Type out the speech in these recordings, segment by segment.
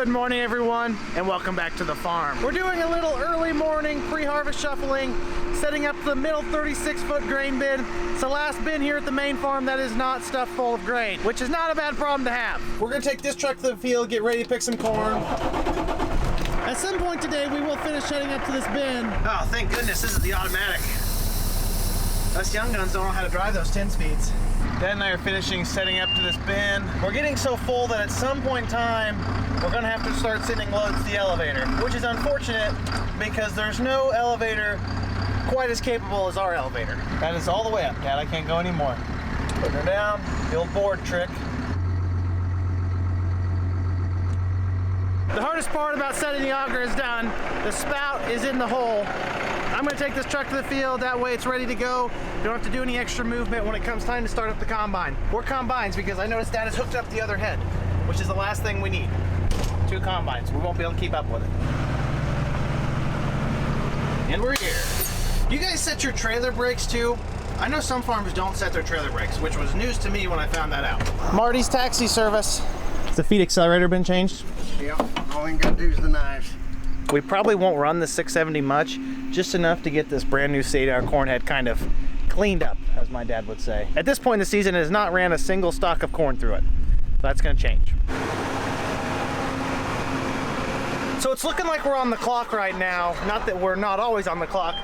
Good morning, everyone, and welcome back to the farm. We're doing a little early morning pre-harvest shuffling, setting up the middle 36-foot grain bin. It's the last bin here at the main farm that is not stuffed full of grain, which is not a bad problem to have. We're gonna take this truck to the field, get ready to pick some corn. At some point today, we will finish heading up to this bin. Oh, thank goodness this is the automatic. Us young guns don't know how to drive those 10 speeds. Dad and I are finishing setting up to this bin. We're getting so full that at some point in time, we're gonna have to start sending loads to the elevator, which is unfortunate because there's no elevator quite as capable as our elevator. That is all the way up, Dad. I can't go anymore. Putting her down, the old board trick. The hardest part about setting the auger is done. The spout is in the hole. I'm gonna take this truck to the field, that way it's ready to go. You don't have to do any extra movement when it comes time to start up the combine. Or combines, because I noticed Dad has hooked up the other head, which is the last thing we need. 2 combines, we won't be able to keep up with it. And we're here. You guys set your trailer brakes too? I know some farmers don't set their trailer brakes, which was news to me when I found that out. Marty's taxi service. Has the feed accelerator been changed? Yeah, all we gotta do is the knives. We probably won't run the 670 much, just enough to get this brand new 8-hour corn head kind of cleaned up, as my dad would say. At this point in the season, it has not ran a single stalk of corn through it. That's gonna change. So it's looking like we're on the clock right now. Not that we're not always on the clock,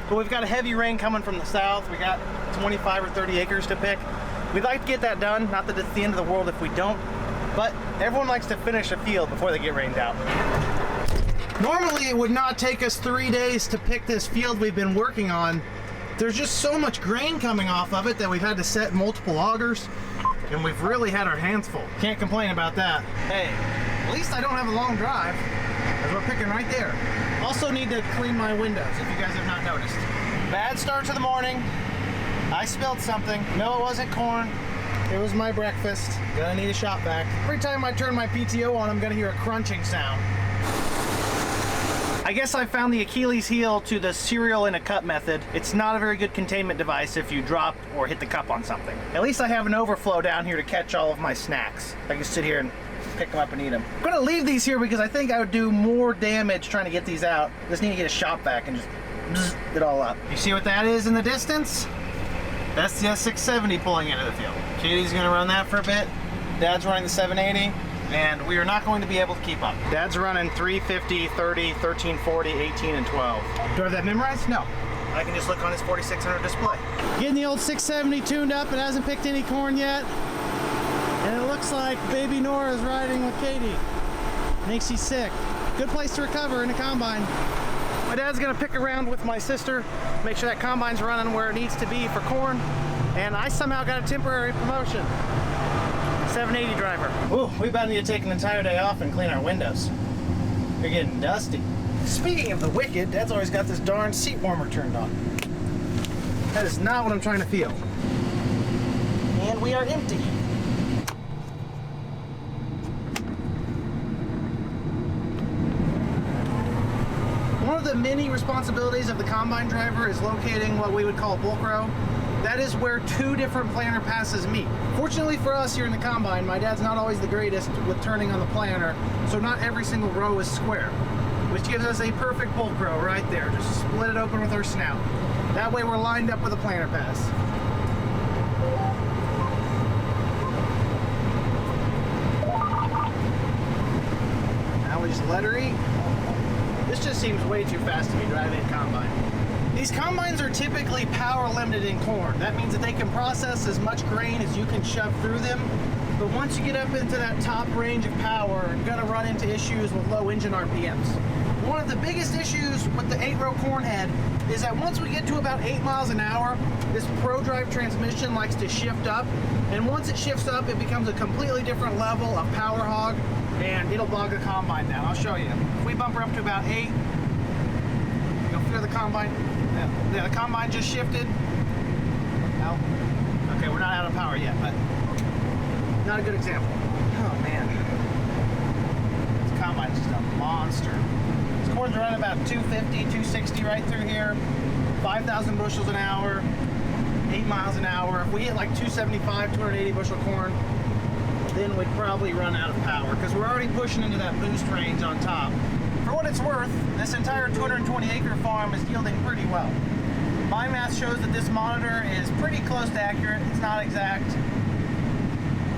but we've got a heavy rain coming from the south. We got 25 or 30 acres to pick. We'd like to get that done, not that it's the end of the world if we don't, but everyone likes to finish a field before they get rained out. Normally it would not take us 3 days to pick this field we've been working on. There's just so much grain coming off of it that we've had to set multiple augers, and we've really had our hands full. Can't complain about that. Hey, at least I don't have a long drive, as we're picking right there. Also need to clean my windows, if you guys have not noticed. Bad start to the morning. I spilled something. No, it wasn't corn. It was my breakfast. Gonna need a shop vac. Every time I turn my PTO on, I'm gonna hear a crunching sound. I guess I found the Achilles heel to the cereal in a cup method. It's not a very good containment device if you drop or hit the cup on something. At least I have an overflow down here to catch all of my snacks. I can sit here and pick them up and eat them. I'm gonna leave these here because I think I would do more damage trying to get these out. Just need to get a shop vac and just bzz it all up. You see what that is in the distance? That's the S670 pulling into the field. Katie's gonna run that for a bit. Dad's running the 780. And we are not going to be able to keep up. Dad's running 350, 30, 1340, 18, and 12. Do I have that memorized? No. I can just look on his 4600 display. Getting the old 670 tuned up. It hasn't picked any corn yet. And it looks like baby Nora's riding with Katie. Makes you sick. Good place to recover in a combine. My dad's gonna pick around with my sister, make sure that combine's running where it needs to be for corn. And I somehow got a temporary promotion. 780 driver. Ooh, we about need to take an entire day off and clean our windows. They're getting dusty. Speaking of the wicked, Dad's always got this darn seat warmer turned on. That is not what I'm trying to feel. And we are empty. One of the many responsibilities of the combine driver is locating what we would call a bulk row. That is where 2 different planter passes meet. Fortunately for us here in the combine, my dad's not always the greatest with turning on the planter, so not every single row is square, which gives us a perfect bulk row right there. Just split it open with our snout. That way we're lined up with a planter pass. Now we just let her eat. This just seems way too fast to be driving a combine. These combines are typically power limited in corn. That means that they can process as much grain as you can shove through them. But once you get up into that top range of power, you're gonna run into issues with low engine RPMs. One of the biggest issues with the 8-row corn head is that once we get to about 8 miles an hour, this ProDrive transmission likes to shift up. And once it shifts up, it becomes a completely different level of power hog, and it'll bog the combine down. I'll show you. If we bump her up to about 8, you'll feel the combine. Yeah, the combine just shifted. Oh, okay, we're not out of power yet, but not a good example. Oh man, this combine's just a monster. This corn's running about 250, 260 right through here, 5,000 bushels an hour, 8 miles an hour. If we hit like 275, 280 bushel corn, then we'd probably run out of power because we're already pushing into that boost range on top. For what it's worth, this entire 220 acre farm is yielding pretty well. My math shows that this monitor is pretty close to accurate. It's not exact.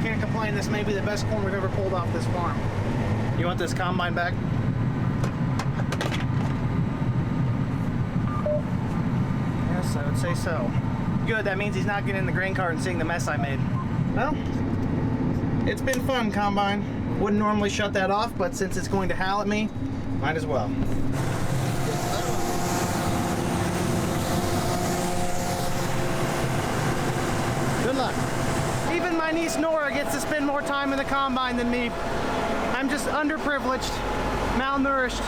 Can't complain, this may be the best corn we've ever pulled off this farm. You want this combine back? Yes, I would say so. Good, that means he's not getting in the grain cart and seeing the mess I made. Well, it's been fun, combine. Wouldn't normally shut that off, but since it's going to howl at me, might as well. Good luck. Even my niece Nora gets to spend more time in the combine than me. I'm just underprivileged, malnourished,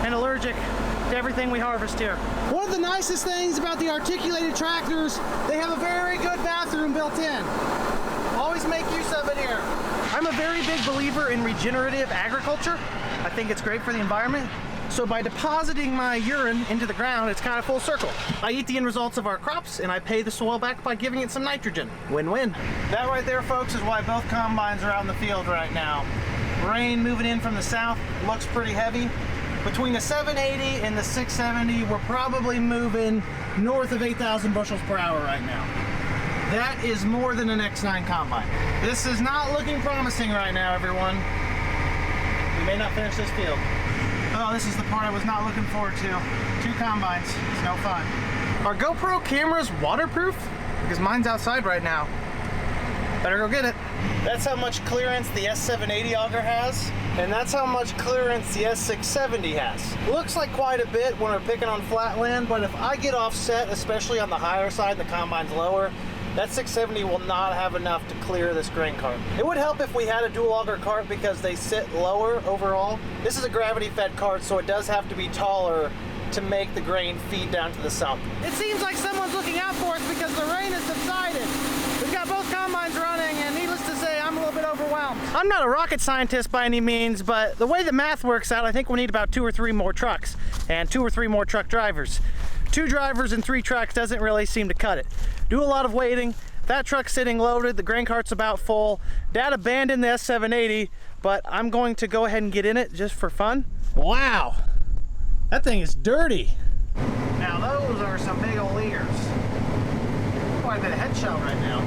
and allergic to everything we harvest here. One of the nicest things about the articulated tractors, they have a very good bathroom built in. Always make use of it here. I'm a very big believer in regenerative agriculture. I think it's great for the environment. So by depositing my urine into the ground, it's kind of full circle. I eat the end results of our crops and I pay the soil back by giving it some nitrogen. Win-win. That right there, folks, is why both combines are out in the field right now. Rain moving in from the south looks pretty heavy. Between the 780 and the 670, we're probably moving north of 8,000 bushels per hour right now. That is more than an X9 combine. This is not looking promising right now, everyone. We may not finish this field. Oh, this is the part I was not looking forward to. 2 combines, it's no fun. Are GoPro cameras waterproof? Because mine's outside right now. Better go get it. That's how much clearance the S780 auger has, and that's how much clearance the S670 has. Looks like quite a bit when we're picking on flat land, but if I get offset, especially on the higher side and the combine's lower, that 670 will not have enough to clear this grain cart. It would help if we had a dual auger cart because they sit lower overall. This is a gravity fed cart, so it does have to be taller to make the grain feed down to the sump. It seems like someone's looking out for us because the rain has subsided. We've got both combines running, and needless to say, I'm a little bit overwhelmed. I'm not a rocket scientist by any means, but the way the math works out, I think we'll need about 2 or 3 more trucks and 2 or 3 more truck drivers. 2 drivers and 3 trucks doesn't really seem to cut it. Do a lot of waiting. That truck's sitting loaded, the grain cart's about full. Dad abandoned the S780, but I'm going to go ahead and get in it just for fun. Wow, that thing is dirty. Now those are some big old ears. Quite a bit of head shell right now.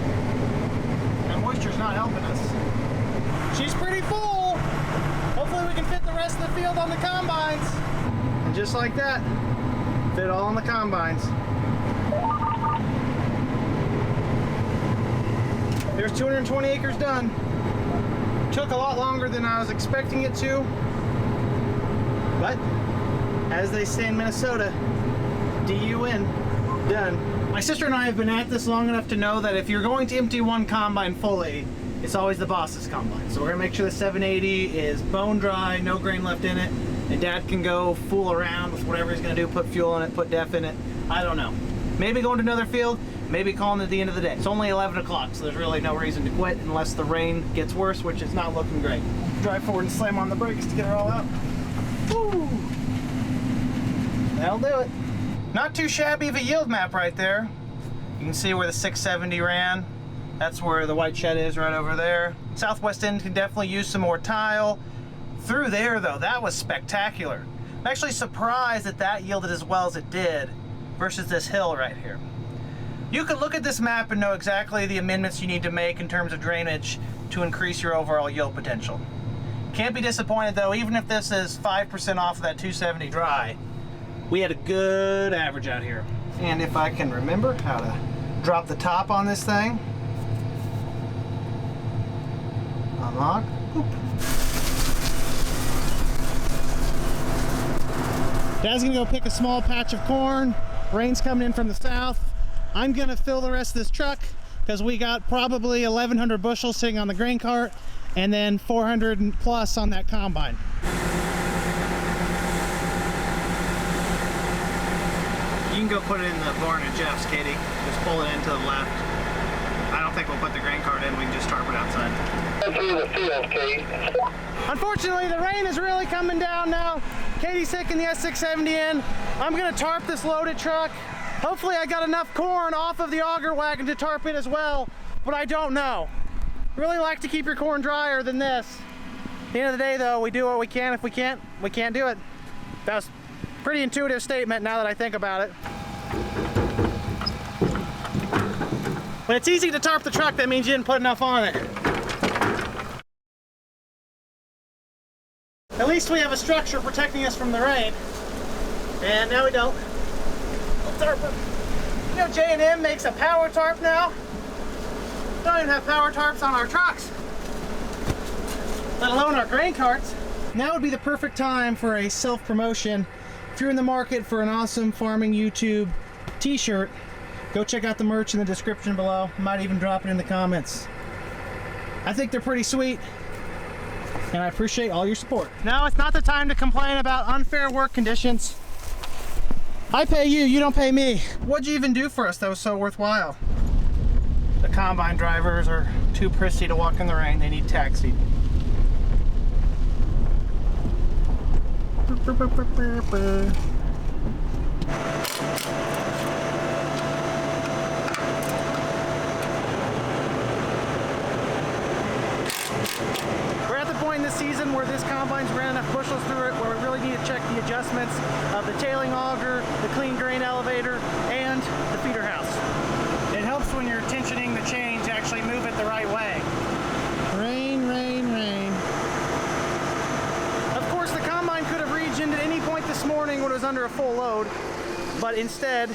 That moisture's not helping us. She's pretty full. Hopefully we can fit the rest of the field on the combines. And just like that, fit all on the combines. There's 220 acres done. Took a lot longer than I was expecting it to, but as they say in Minnesota, D-U-N, done. My sister and I have been at this long enough to know that if you're going to empty one combine fully, it's always the boss's combine. So we're gonna make sure the 780 is bone dry, no grain left in it, and Dad can go fool around with whatever he's gonna do, put fuel in it, put DEF in it. I don't know. Maybe going to another field, maybe calling it the end of the day. It's only 11 o'clock, so there's really no reason to quit unless the rain gets worse, which is not looking great. Drive forward and slam on the brakes to get her all out. Woo! That'll do it. Not too shabby of a yield map right there. You can see where the 670 ran. That's where the white shed is, right over there. Southwest end can definitely use some more tile. Through there though, that was spectacular. I'm actually surprised that that yielded as well as it did versus this hill right here. You could look at this map and know exactly the amendments you need to make in terms of drainage to increase your overall yield potential. Can't be disappointed though, even if this is 5% off of that 270 dry, we had a good average out here. And if I can remember how to drop the top on this thing, unlock, boop. Dad's gonna go pick a small patch of corn. Rain's coming in from the south. I'm gonna fill the rest of this truck because we got probably 1,100 bushels sitting on the grain cart and then 400 plus on that combine. You can go put it in the barn at Jeff's, Katie. Just pull it in to the left. I don't think we'll put the grain cart in. We can just tarp it outside. Through the field, Kate. Unfortunately, the rain is really coming down now. Katie's taking the S670 in. I'm gonna tarp this loaded truck. Hopefully I got enough corn off of the auger wagon to tarp it as well, but I don't know. Really like to keep your corn drier than this. At the end of the day though, we do what we can. If we can't do it. That's a pretty intuitive statement now that I think about it. When it's easy to tarp the truck, that means you didn't put enough on it. At least we have a structure protecting us from the rain. And now we don't. We'll tarp it. You know, J&M makes a power tarp now. Don't even have power tarps on our trucks, let alone our grain carts. Now would be the perfect time for a self-promotion. If you're in the market for an awesome farming YouTube t-shirt, go check out the merch in the description below. Might even drop it in the comments. I think they're pretty sweet, and I appreciate all your support. Now it's not the time to complain about unfair work conditions. I pay you, you don't pay me. What'd you even do for us that was so worthwhile? The combine drivers are too prissy to walk in the rain. They need taxied. We're at the point in the season where this combine's ran enough bushels through it where we really need to check the adjustments of the tailing auger, the clean grain elevator, and the feeder house. It helps when you're tensioning the chain to actually move it the right way. Rain, rain, rain. Of course, the combine could have regened at any point this morning when it was under a full load, but instead,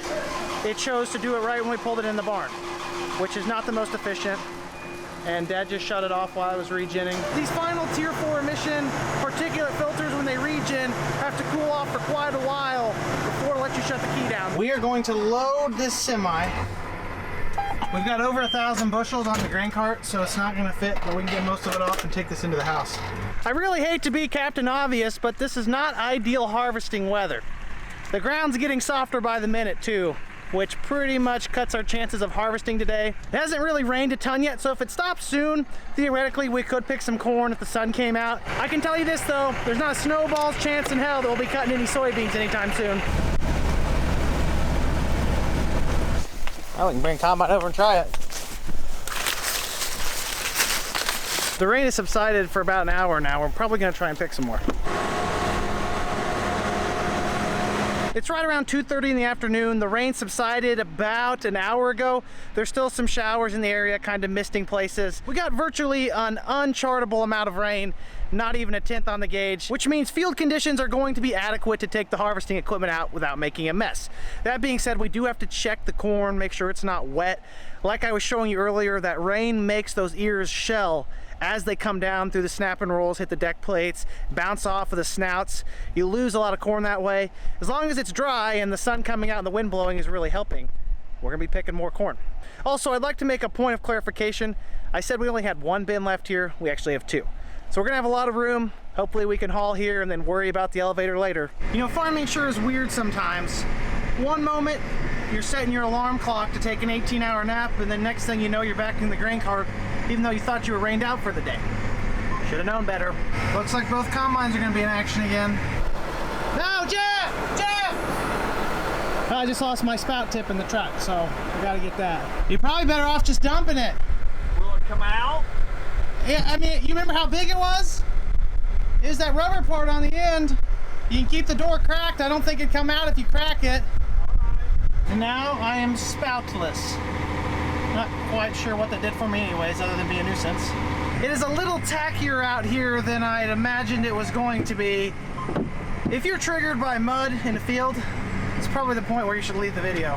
it chose to do it right when we pulled it in the barn, which is not the most efficient. And Dad just shut it off while I was regenning. These final Tier 4 emission particulate filters, when they regen, have to cool off for quite a while before it lets you shut the key down. We are going to load this semi. We've got over 1,000 bushels on the grain cart, so it's not gonna fit, but we can get most of it off and take this into the house. I really hate to be Captain Obvious, but this is not ideal harvesting weather. The ground's getting softer by the minute too, which pretty much cuts our chances of harvesting today. It hasn't really rained a ton yet, so if it stops soon, theoretically we could pick some corn if the sun came out. I can tell you this though, there's not a snowball's chance in hell that we'll be cutting any soybeans anytime soon. Well, we can bring combine over and try it. The rain has subsided for about an hour now. We're probably gonna try and pick some more. It's right around 2:30 in the afternoon. The rain subsided about an hour ago. There's still some showers in the area, kind of misting places. We got virtually an unchartable amount of rain, not even a tenth on the gauge, which means field conditions are going to be adequate to take the harvesting equipment out without making a mess. That being said, we do have to check the corn, make sure it's not wet. Like I was showing you earlier, that rain makes those ears shell as they come down through the snap and rolls, hit the deck plates, bounce off of the snouts. You lose a lot of corn that way. As long as it's dry and the sun coming out and the wind blowing is really helping, we're gonna be picking more corn. Also, I'd like to make a point of clarification. I said we only had one bin left here. We actually have two. So we're gonna have a lot of room. Hopefully we can haul here and then worry about the elevator later. You know, farming sure is weird sometimes. One moment, you're setting your alarm clock to take an 18-hour nap, and then next thing you know, you're back in the grain cart, even though you thought you were rained out for the day. Should have known better. Looks like both combines are gonna be in action again. No, Jeff! Jeff! I just lost my spout tip in the truck, so I gotta get that. You're probably better off just dumping it. Will it come out? Yeah, I mean, you remember how big it was? It was that rubber part on the end. You can keep the door cracked. I don't think it'd come out if you crack it. And now I am spoutless. Not quite sure what that did for me anyways, other than be a nuisance. It is a little tackier out here than I had imagined it was going to be. If you're triggered by mud in a field, it's probably the point where you should leave the video.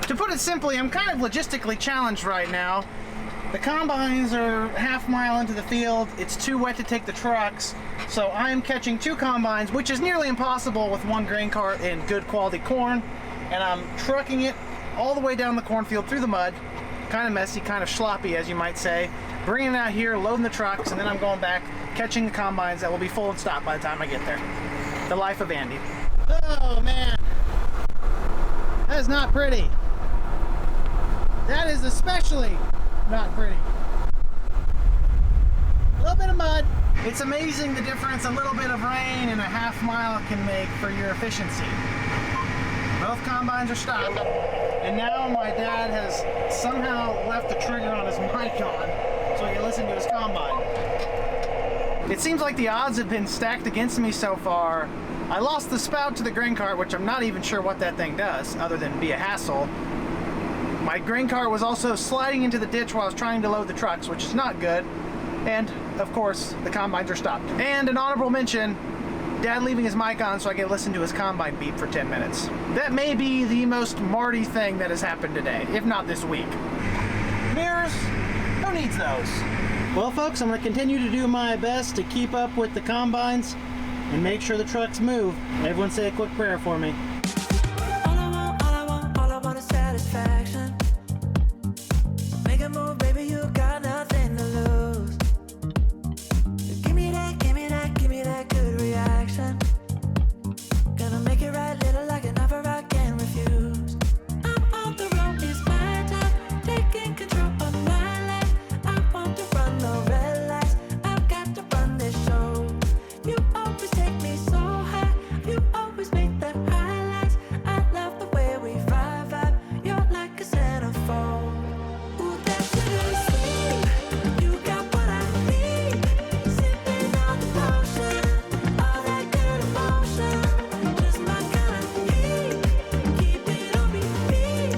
To put it simply, I'm kind of logistically challenged right now. The combines are half mile into the field. It's too wet to take the trucks. So I am catching two combines, which is nearly impossible with one grain cart and good quality corn. And I'm trucking it all the way down the cornfield through the mud. Kind of messy, kind of sloppy, as you might say. Bringing it out here, loading the trucks, and then I'm going back, catching the combines that will be full and stopped by the time I get there. The life of Andy. Oh man, that is not pretty. That is especially not pretty. A little bit of mud. It's amazing the difference a little bit of rain and a half mile can make for your efficiency. Both combines are stopped, and now my dad has somehow left the trigger on his mic on, so he can listen listen to his combine. It seems like the odds have been stacked against me so far. I lost the spout to the grain cart, which I'm not even sure what that thing does, other than be a hassle. My grain cart was also sliding into the ditch while I was trying to load the trucks, which is not good. And, of course, the combines are stopped. And an honorable mention, Dad leaving his mic on so I can listen to his combine beep for 10 minutes. That may be the most Marty thing that has happened today, if not this week. Mirrors, who needs those? Well, folks, I'm going to continue to do my best to keep up with the combines and make sure the trucks move. Everyone say a quick prayer for me. All I want is satisfaction. Make a move, baby, you got nothing to lose. Give me that good reaction. Gonna make it right, little like an offer I can't refuse. I'm on the road, it's my time, taking control of my life. I want to run the red lights, I've got to run this show. You always take me so high, you always make the highlights. I love the way we vibe, you're like a centerfold. Ooh, that sugar sweet, you got what I need. Sipping on the potion, all that good emotion, just my kind of heat. Keep it on repeat,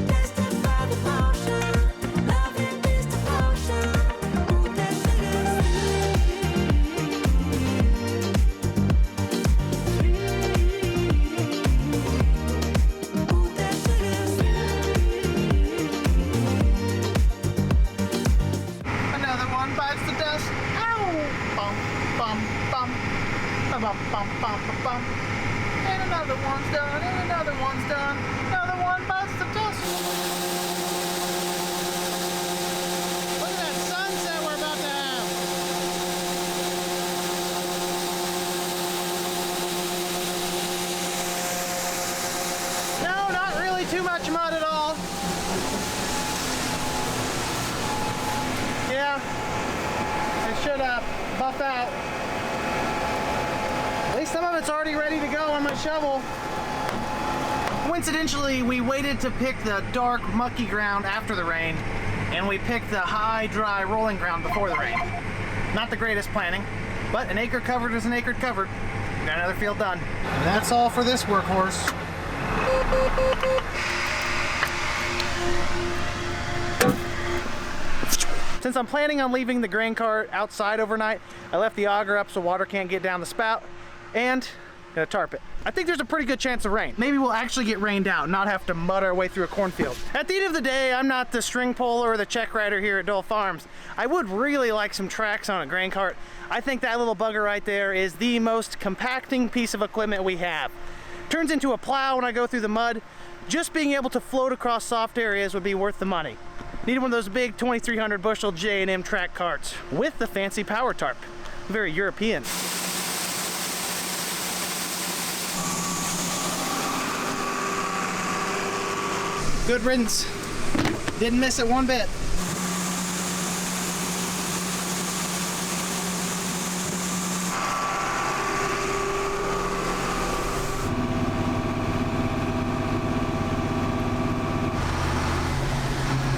testify the motion, loving this devotion. Ooh, that sugar Another one bites the dust. Ow! Bum, bum, bum. Bum, bum, bum, bum, bum. And another one's done, and another one's done. Another one bites the dust. Look at that sunset we're about to have. No, not really too much mud at all. Yeah, I should buff out. At least some of it's already ready to go on my shovel. Coincidentally, we waited to pick the dark, mucky ground after the rain, and we picked the high, dry, rolling ground before the rain. Not the greatest planning, but an acre covered is an acre covered. Got another field done. And that's all for this workhorse. Since I'm planning on leaving the grain cart outside overnight, I left the auger up so water can't get down the spout, and gonna tarp it. I think there's a pretty good chance of rain. Maybe we'll actually get rained out and not have to mud our way through a cornfield. At the end of the day, I'm not the string puller or the check rider here at Dole Farms. I would really like some tracks on a grain cart. I think that little bugger right there is the most compacting piece of equipment we have. Turns into a plow when I go through the mud. Just being able to float across soft areas would be worth the money. Needed one of those big 2,300 bushel J&M track carts with the fancy power tarp. Very European. Good riddance. Didn't miss it one bit.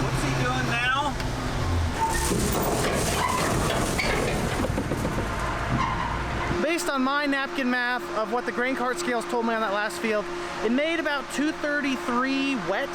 What's he doing now? Based on my napkin math of what the grain cart scales told me on that last field, it made about 233 wet,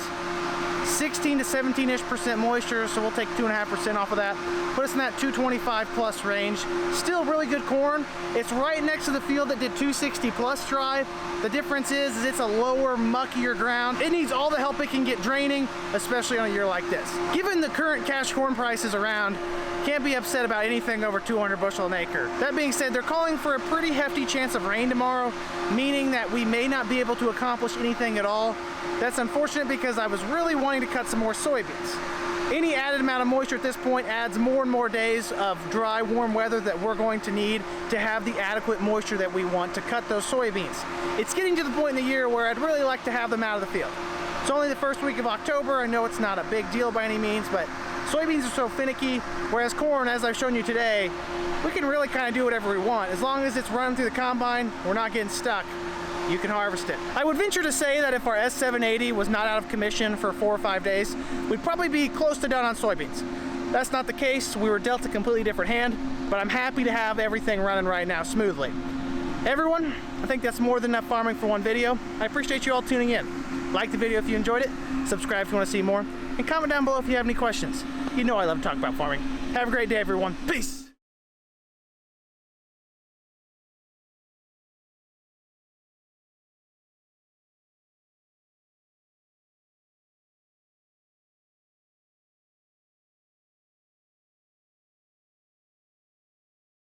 16 to 17-ish% moisture, so we'll take 2.5% off of that. Put us in that 225 plus range. Still really good corn. It's right next to the field that did 260 plus dry. The difference is it's a lower, muckier ground. It needs all the help it can get draining, especially on a year like this. Given the current cash corn prices around, can't be upset about anything over 200 bushel an acre. That being said, they're calling for a pretty hefty chance of rain tomorrow, meaning that we may not be able to accomplish anything at all. That's unfortunate because I was really wanting to cut some more soybeans. Any added amount of moisture at this point adds more and more days of dry, warm weather that we're going to need to have the adequate moisture that we want to cut those soybeans. It's getting to the point in the year where I'd really like to have them out of the field. It's only the first week of October. I know it's not a big deal by any means, but soybeans are so finicky, whereas corn, as I've shown you today, we can really kind of do whatever we want. As long as it's running through the combine, we're not getting stuck. You can harvest it. I would venture to say that if our S780 was not out of commission for 4 or 5 days, we'd probably be close to done on soybeans. That's not the case. We were dealt a completely different hand, but I'm happy to have everything running right now smoothly. Everyone, I think that's more than enough farming for one video. I appreciate you all tuning in. Like the video if you enjoyed it, subscribe if you want to see more, and comment down below if you have any questions. You know I love to talk about farming. Have a great day, everyone. Peace!